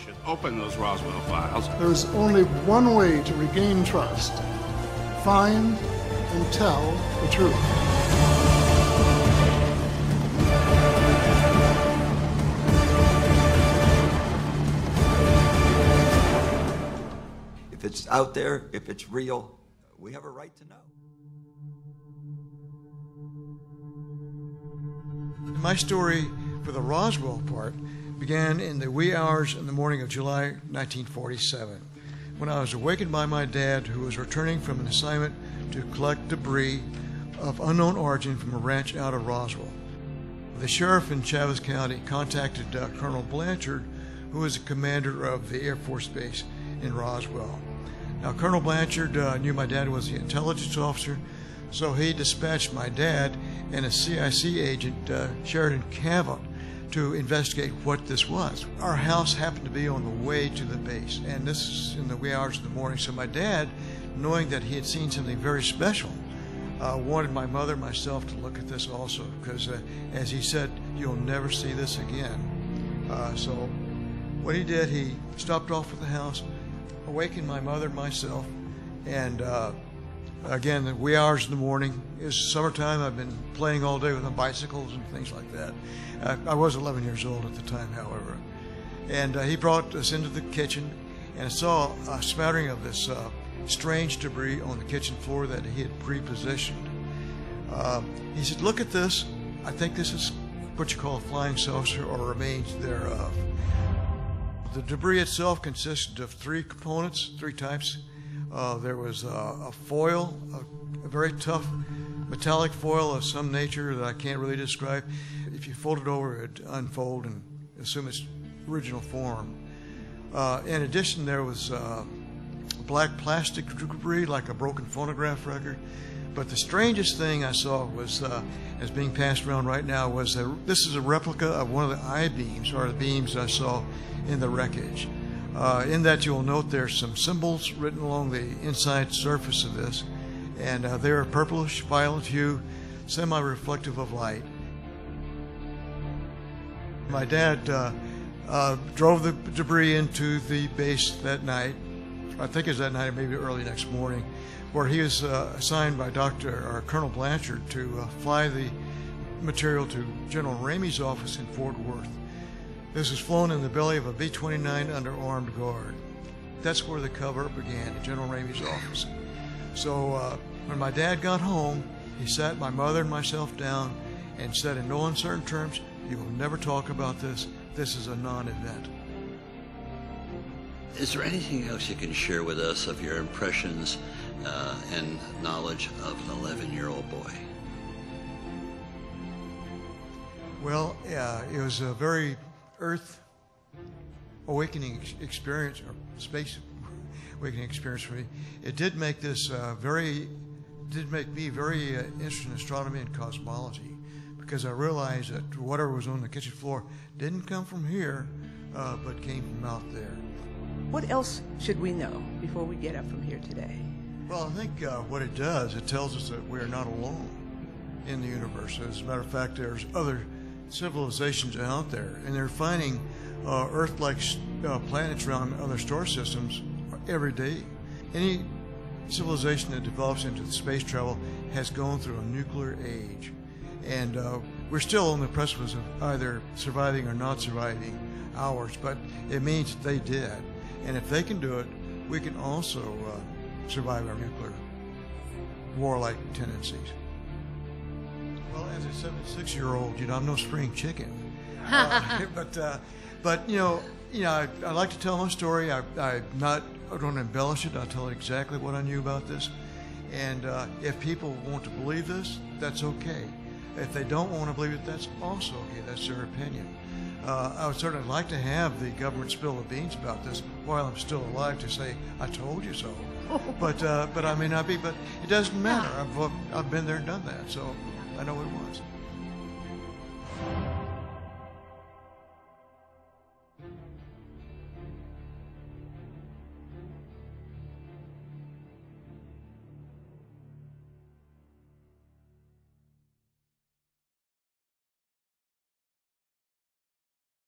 should open those Roswell files. There's only one way to regain trust. Find and tell the truth. If it's out there, if it's real, we have a right to know. My story for the Roswell part began in the wee hours in the morning of July 1947, when I was awakened by my dad, who was returning from an assignment to collect debris of unknown origin from a ranch out of Roswell. The sheriff in Chavez County contacted Colonel Blanchard, who was the commander of the Air Force Base in Roswell. Now, Colonel Blanchard knew my dad was the intelligence officer, so he dispatched my dad and a CIC agent, Sheridan Cavett, to investigate what this was. Our house happened to be on the way to the base, and this is in the wee hours of the morning. So my dad, knowing that he had seen something very special, wanted my mother and myself to look at this also, because as he said, you'll never see this again. So what he did, he stopped off at the house, awakened my mother and myself, and again, the wee hours in the morning. It's summertime. I've been playing all day with my bicycles and things like that. I was 11 years old at the time, however. And he brought us into the kitchen, and I saw a smattering of this strange debris on the kitchen floor that he had pre-positioned. He said, look at this. I think this is what you call a flying saucer or remains thereof. The debris itself consisted of three components, three types. There was a foil, a very tough metallic foil of some nature that I can't really describe. If you fold it over, it would unfold and assume its original form. In addition, there was black plastic debris like a broken phonograph record. But the strangest thing I saw was, as being passed around right now, was this is a replica of one of the I-beams, or the beams I saw in the wreckage. In that, you'll note there's some symbols written along the inside surface of this, and they're a purplish violet hue, semi-reflective of light. My dad drove the debris into the base that night. I think it was that night, maybe early next morning, where he was assigned by Colonel Blanchard to fly the material to General Ramey's office in Fort Worth. This was flown in the belly of a B-29 under armed guard. That's where the cover-up began, at General Ramey's office. So when my dad got home, he sat my mother and myself down and said in no uncertain terms, "You will never talk about this. This is a non-event." Is there anything else you can share with us of your impressions and knowledge of an 11-year-old boy? Well, it was a very Earth awakening experience, or space awakening experience for me. It did make this did make me very interested in astronomy and cosmology, because I realized that whatever was on the kitchen floor didn't come from here, but came from out there. What else should we know before we get up from here today? Well, I think what it does, it tells us that we're not alone in the universe. As a matter of fact, there's other civilizations out there, and they're finding Earth-like planets around other star systems every day. Any civilization that develops into space travel has gone through a nuclear age, and we're still on the precipice of either surviving or not surviving ours, but it means they did. And if they can do it, we can also survive our nuclear warlike tendencies. Well, as a 76-year-old, I'm no spring chicken. But I like to tell my story. I don't embellish it. I tell it exactly what I knew about this. And if people want to believe this, that's okay. If they don't want to believe it, that's also okay. That's their opinion. I would certainly like to have the government spill the beans about this while I'm still alive to say, I told you so. But I may not be, but it doesn't matter. I've been there and done that, so I know what it was.